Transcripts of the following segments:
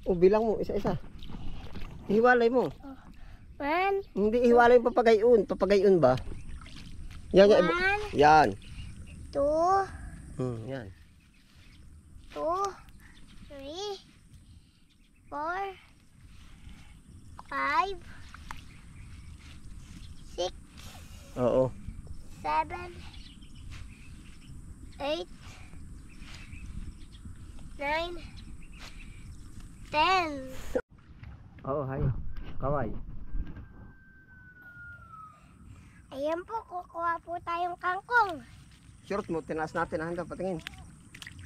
O, bilang mo, isa-isa. Ihiwalay mo. Oh. 1, Hindi, ihiwalay yung papagayon. Papagayon ba? Yan, yan. 1, Yan. 2, Yan. 2, 3, 4, 5, 6, Oo. 7, 8, 9, 10. Oo, hay. Kaway. Ayan po, kukuha po tayong kangkong. Short mo, tinaas natin. Handa, patingin.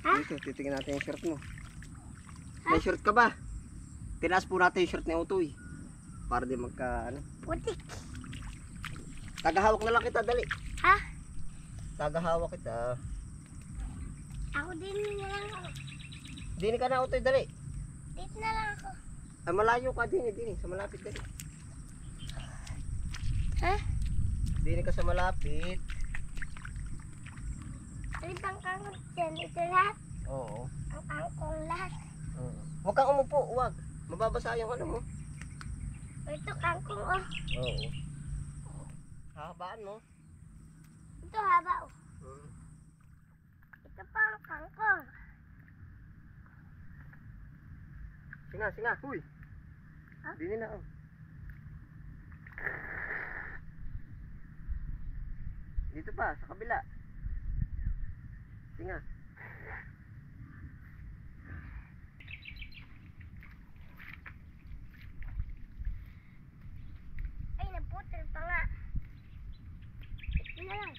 Ha? Dito, titingin natin yung shirt mo. May shirt ka ba? Tinaas po natin yung shirt ni Utoy. Para di magka, ano. Putik. Tagahawak na lang kita, dali. Ha? Tagahawak kita. Ako din na lang ako. Dini ka na, Utoy, dali. Dito na lang ako. Ay, malayo ka, dini. Sa malapit, dali. Ha? Dini ka sa malapit. Ano bang kangkong dyan? Ito lahat? Oo. Ang kangkong lahat. Huwag kang umupo, huwag. Mababasa yung ano mo. Ito kangkong oh. Oo. Hahabaan mo. Ito haba oh. Ito pa ang kangkong. Singa. Huy. Ha? Dini na, oh. Dito pa, sa kabila. Singa. Ay, naputol pa nga. Ito na lang.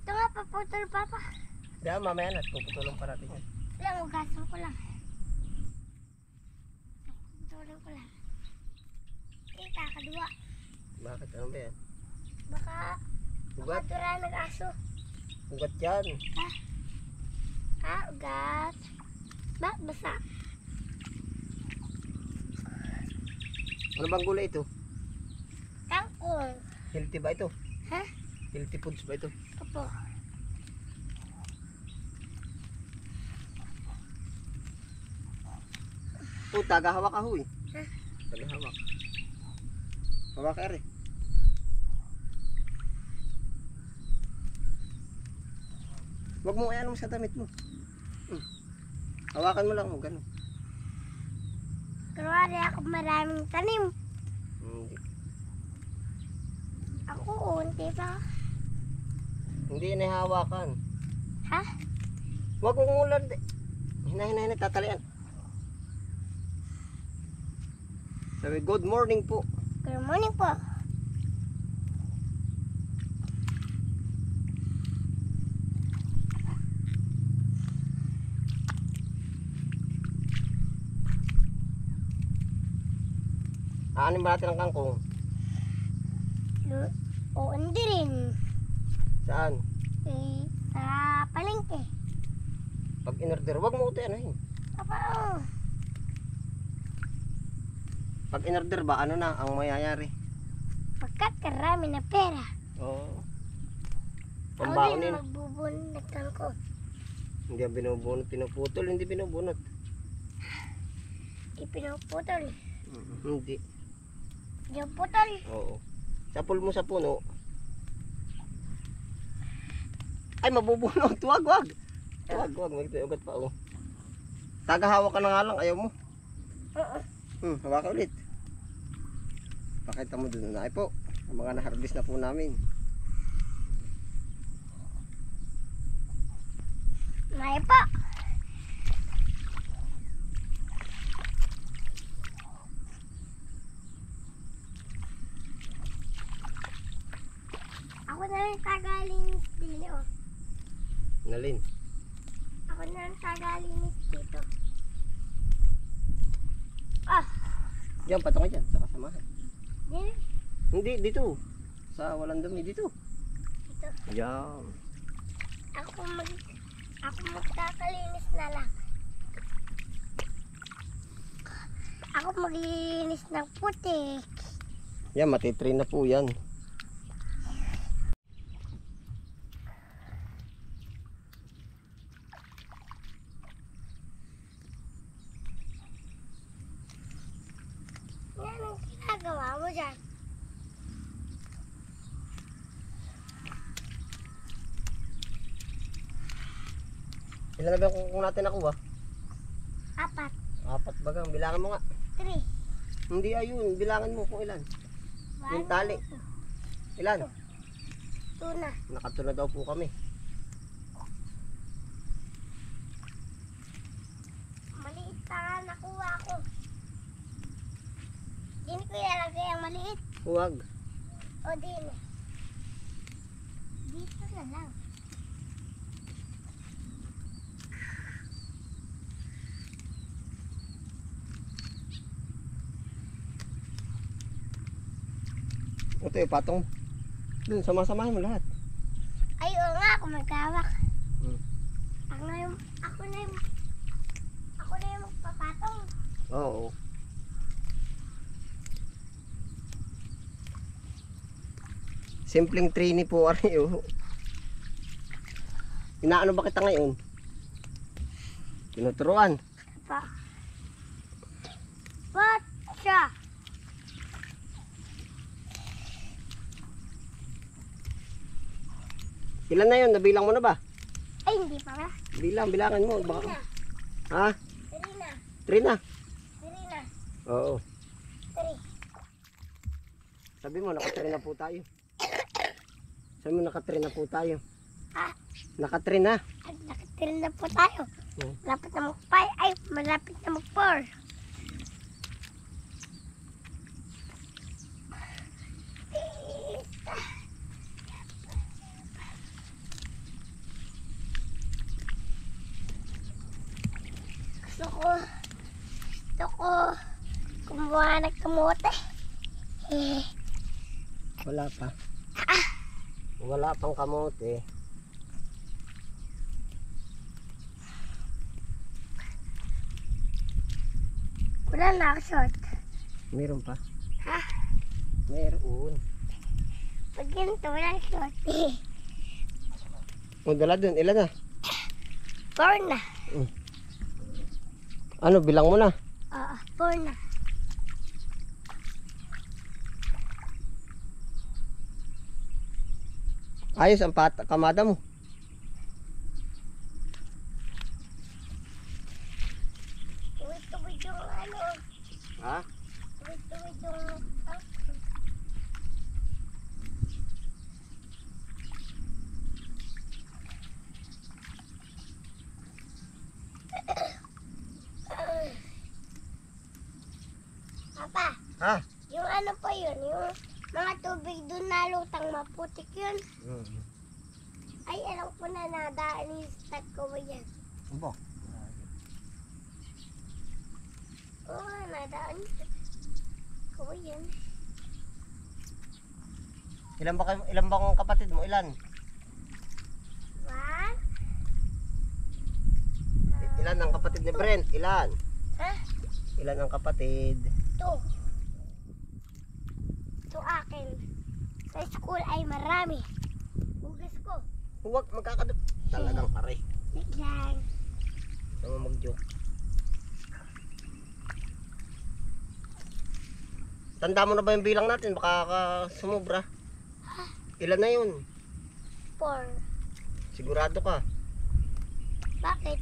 Ito nga, paputol pa pa. Diyan, mamaya na. Puputulong pa natin yan. Lang, ugasan ko lang. Puputulong ko lang. Eh, kakadua. Bakit? Ano ba yan? Baka Ugat? dura nag-aso. Ugat yan. Ugat. Basa. Ano bang gulay ito? Kangkong. Healthy ba ito? Ha? Healthy foods ba ito? Opo. Oh, tagahawak ka, huy. Ha? Tagahawak. Hawak ka rin. Huwag mo ayan mo sa damit mo. Hawakan mo lang mo, gano'n. Kunwari ako maraming tanim. Hindi. Ako, unti pa. Hindi yan hawakan. Ha? Huwag mong ulan. Hina, tatalian. Sabi, good morning po. Good morning po. Aanin ba natin ang kangkong? O, hindi rin. Saan? Sa palengke. Pag in-order, huwag mo ito ano. Papa, oh. Pag in-order ba, ano na ang mayayari? Pagkakarami na pera. Oo. Ako din Pambaunin. magbubunot ko. Hindi ang binubunot, pinuputol, hindi binubunot. Ipinuputol. Hindi. Pinuputol. Oo. Sapul mo sa puno. Ay, mabubunot. Wag. May ugat pa, oh. Tagahawak ka na nga lang, ayaw mo. Oo. Hawak ka ulit. Pakita mo dun na po. Ang mga na-harvest na po namin. May po. Ako na lang tagalinis dito. Nalin. Ako na lang tagalinis dito. Diyan, patong ka dyan. Sa kasamahan. Dito. Hindi, dito. Sa walang dumi, dito. Dito. Yan. Ako magkakalinis na lang. Ako maglilinis ng putik. Yan, matitrain na po yan. Ilan na ba kung natin nakuha? 4. 4 bagang. Bilangan mo nga. 3. Hindi ayun. Bilangan mo kung ilan. 1, Yung tali. Ilan? 2 na. Nakatuna daw po kami. Maliit pa nga nakuha ko. Din ko ilalagay ang maliit. Huwag. O din. Dito na lang. Ito yung patong. Dun, sama-samahin mo lahat. Ay, oo nga, ako magkawak. Hmm. Ako na yung magpapatong. Oo. Simpleng trini po ari oh. Inaano ba kita ngayon? Tinuturuan. Pa. Siya? Ilan na yun? Nabilang mo na ba? Ay, hindi pa nga. Bilangan mo. Three Baka... na. Ha? 3 na. 3 na? 3 na. Oo. 3. Sabi mo, naka-3 na po tayo. Sabi mo, naka-3 na po tayo. Ha? Naka-3 na. At nakatil na po tayo. Hmm. Malapit na mag-5. Ay, malapit na mag-4. Gusto ko kumuha ng kamote. Wala pa. Wala pang kamote. Wala na ako short. Meron pa. Ha? Meron. Pag ganito, wala short. O, dala dun. Ilan na? 4 na. Ano, bilang mo na. Oo, 4 na. Ayos ang kamada mo. Tuwid-tuwid yung ano. Ha? Tuwid-tuwid yung... Papa, Ha? yung ano po yun, yung mga tubig doon na lutang maputik yun. Ay, alam ko na nadaan yung start ko ba yan. Aba. Oo, nadaan ko ba yan. Ilan ba ang kapatid mo? Ilan? 1, Ilan ang kapatid ni Brent? Ilan? ha? Ilan ang kapatid? 2. Ito akin. Sa school ay marami. Hugas ko. Huwag magkakadot. Talagang aray. Biglang. Sama mag-joke. Tanda mo na ba yung bilang natin? Baka sumubra. Ilan na yun? 4. Sigurado ka. Bakit?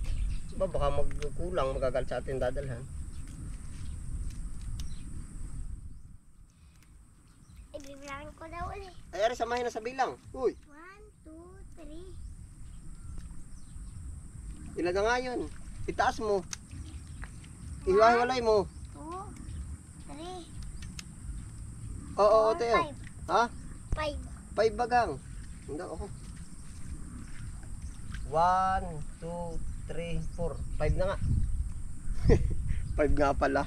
Baka magkulang, magagalit sa atin dadalhan. Ibibilangin ko daw ulit. Ay, ari, samahin na sa bilang. Uy, 1, 2, 3. ilan na nga yun? Itaas mo. Iwahiwalay mo. 2, 3. Oo, Teo. Ha? 5. 5 bagang. Hindi ako. 1, 2, 3, 4. 5 na nga. 5 nga pala.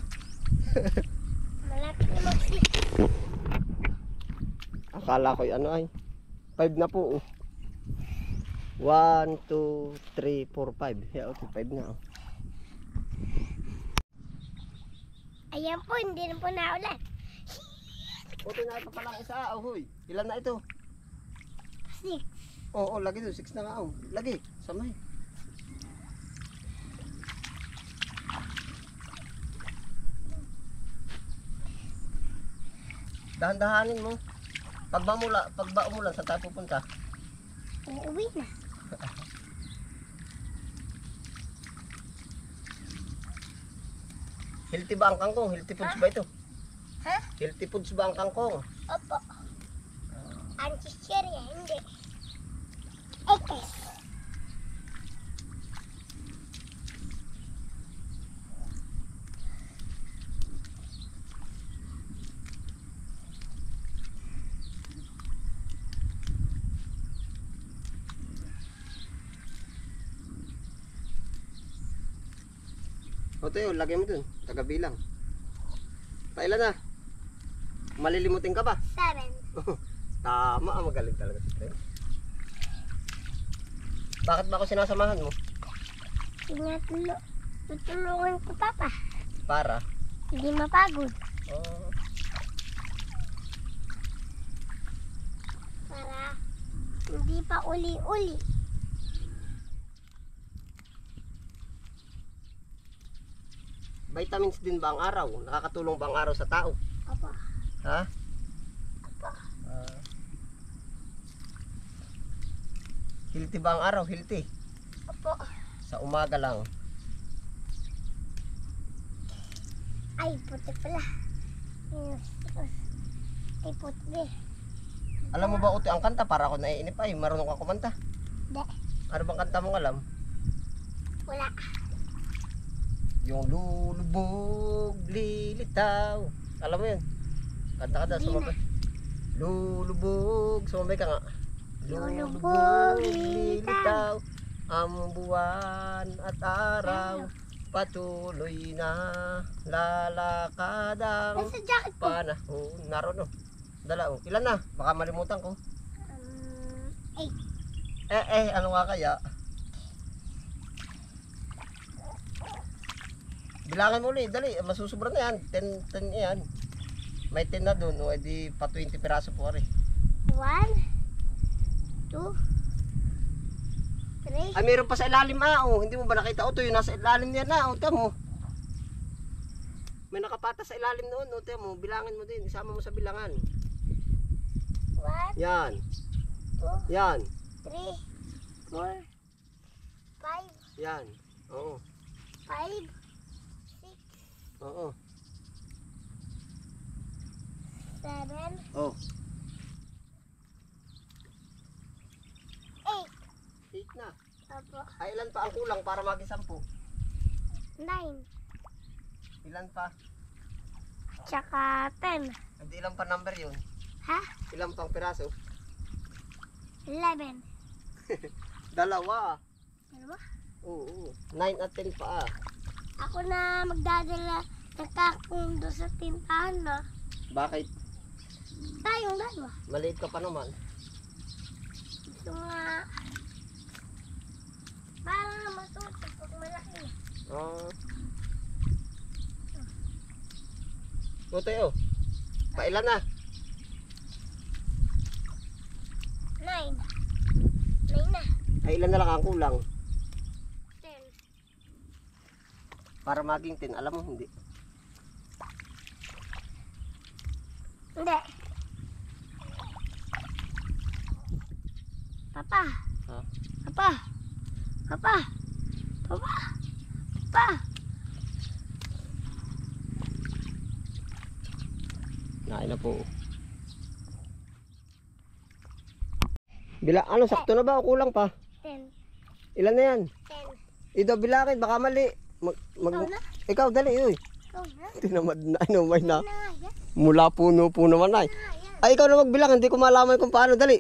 Malapit na mag-6. Akala ko ano ay. 5 na po. 1, 2, 3, 4, 5. Yeah, okay, 5 na. Ayan po, hindi na po naulan. Okay na ito palang isa. Oh, huy. Ilan na ito? 6. Oo, lagi doon. 6 na nga. Oh. Lagi. Samay. Dahan-dahanin mo. Pag ba umulan, saan tayo pupunta? Uuwi na. Healthy ba ang kangkong? Healthy foods ba ito? Ha? Healthy foods ba ang kangkong? Opo. Ang chichirya, hindi. Ekes. O Teo, lagay mo dun. Tagabilang. Pailan na? Malilimutin ka ba? 7. Tama, magaling talaga si Teo. Bakit ba ako sinasamahan mo? Tutulungan ko papa. Para? Hindi mapagod. Oh, Para hindi pa uli-uli. vitamins din ba ang araw? Nakakatulong ba ang araw sa tao? Opo. Ha? Opo. Healthy ba ang araw? Healthy. Opo. Sa umaga lang. Ay, puti pala. Ay, puti. Alam mo ba, Utoy, ang kanta? Para ako naiinip ay. Marunong ka kumanta. Hindi. Ano bang kanta mong alam? Wala. Yung lulubog, lilitaw. Alam mo yun? Kanta ka daw, Di sumabay. Lulubog, sumabay ka nga. Lulubog, lilitaw. Ang buwan at araw. Patuloy na lalakad ang Nasa jacket ko. panahon. Naroon, oh. Dala, oh. Ilan na? Baka malimutan ko. 8. Ano nga kaya? Bilangin mo ulit, dali. Masusubra na yan. 10 yan. May 10 na dun. O, edi pa 20 piraso po rin. 1, 2, 3. Ay, meron pa sa ilalim, oh. Hindi mo ba nakita? O, ito yung nasa ilalim niya na. O, tamo. May nakapata sa ilalim noon. O, tamo. Bilangin mo din. Isama mo sa bilangan. 1, Yan. 2, Yan. 3, 4, 5, Yan. Oo. 5, 6, Oo. 7, Oh. 8. 8 na. Opo. Ay, ilan pa ang kulang para maging 10? 9. Ilan pa? Tsaka 10. Hindi, ilan pa number yun? Ha? Ilan pang piraso? 11. Dalawa. Ano ba? Oo. 9 at 10 pa, ah. Ako na magdadala ng kakong doon sa tintahan na. Bakit? Tayong dalawa. Maliit ka pa naman. Gusto nga. Parang na matuto pag malaki. Ah. Tutoy, oh. Pailan na? 9. 9 na. Ay, ilan na lang ang kulang? 10. Para maging 10. Alam mo, hindi. Hindi. Papa. Ha? Papa. Papa. Papa. Papa. Nain na po. Ano, sakto na ba o kulang pa? 10. Ilan na yan? 10. Ito, bilangin, baka mali. Ikaw na? Ikaw, dali, uy. Ikaw na? Tinamad na, inumay na. Na yan. Mula puno po naman ay. Na yan. Ay, ikaw na magbilang, hindi ko malaman kung paano. Dali.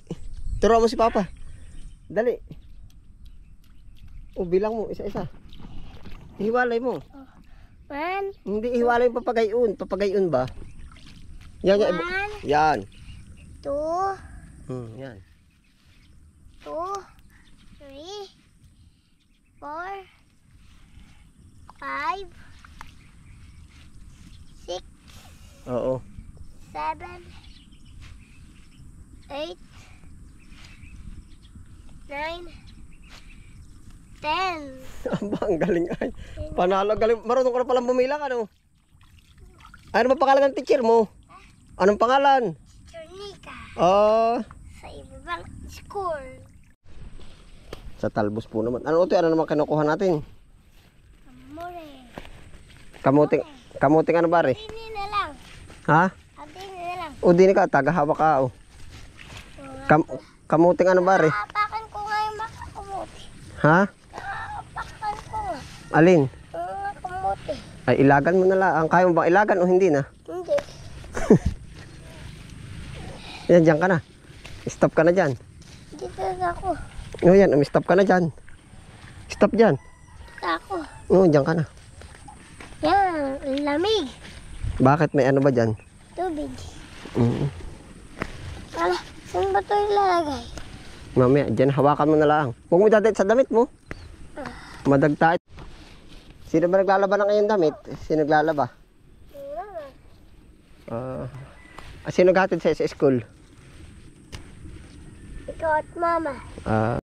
Turuan mo si Papa. Dali. O, bilang mo, isa-isa. Ihiwalay mo. 1, Hindi ihiwalay yung papagayon. Papagayon ba? Yan, yan. 1, Yan. 2, Yan. 2, 3, 4, 5, 6, Oo. 7, 8, 9, 10. Aba, ang galing ay. Panalo, galing. Marunong ka na palang bumilang, ano? Ano ba pangalan ng teacher mo? Anong pangalan? Churnika sa ibabang school. Sa talbos po naman. Ano ito? Ano naman kinukuha natin? Amore. Kamuting. Kamuting ano pare? Dini na lang. Ha? Dini na lang. O di ka, tagahawak ka o. Kamuting ano pare? Apakan ko nga yung makakamuti. Ha? Apakan ko nga. Alin? Yung makamuti. Ay ilagan mo na lang. Kaya mo bang ilagan o hindi na? Hindi. Yan, dyan ka na. Stop ka na dyan. Dito na ako. O yan, stop ka na dyan. Stop dyan. Ako. O, dyan ka na. Yan, ang lamig. Bakit? May ano ba dyan? Tubig. Mm. Ala, saan ba ito ilalagay? Mamaya, dyan hawakan mo na lang. Huwag mo dadait sa damit mo. Madagta. Sino ba naglalaba ng ngayong damit? Sino naglalaba? Sino naghatid sa school? Ikaw at mama.